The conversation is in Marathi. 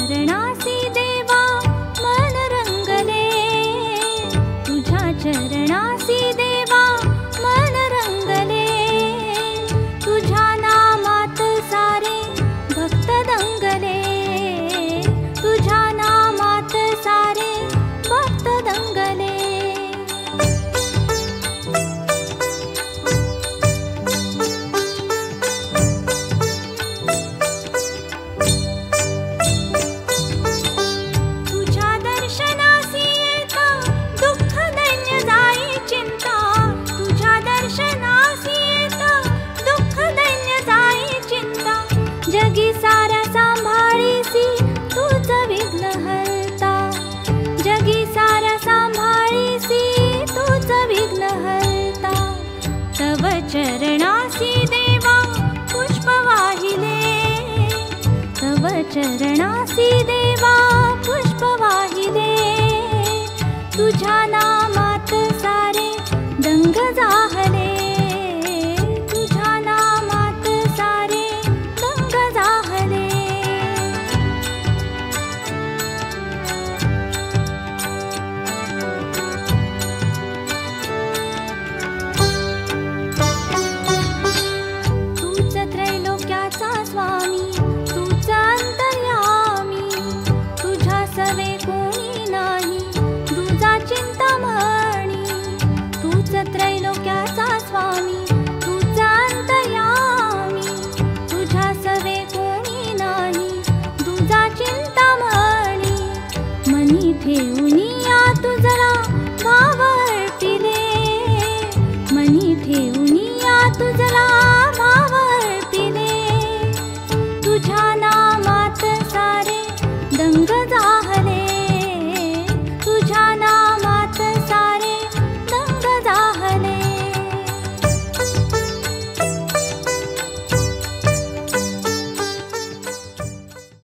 चरणासी देवा मन रंगले, तुझ्या चरणासी देवा मन रंगले, तुझ्या नामात सारे भक्त दंगले, तुझ्या नामात सारे भक्त दंगले। तुझ्या दर्शनासी येता दुःख दैन्य जाई चिंता, तुझ्या दर्शनासी येता दुःख दैन्य जाई चिंता, जगी साऱ्या सांभाळीसी तूच विघ्न हरता, जगी साऱ्या सांभाळीसी तूच विघ्न हरता। तव चरणासी देवा पुष्प वाहिले, तव चरणासी देवा पुष्प वाहिले, तुझ्या नामात सारे दंग जाहले, तुझ्या नामात सारे दंग जाहले। तूच त्रैलोक्याचा स्वामी, तूच अंतर्यामी, तुझ्या सवे कोणी नाही, तुझा चिंतामणी। तूच त्रैलोक्याचा स्वामी, तूच अंतर्यामी, तुझ्या सवे कोणी नाही, तुझा चिंतामणी। मनी ठेवून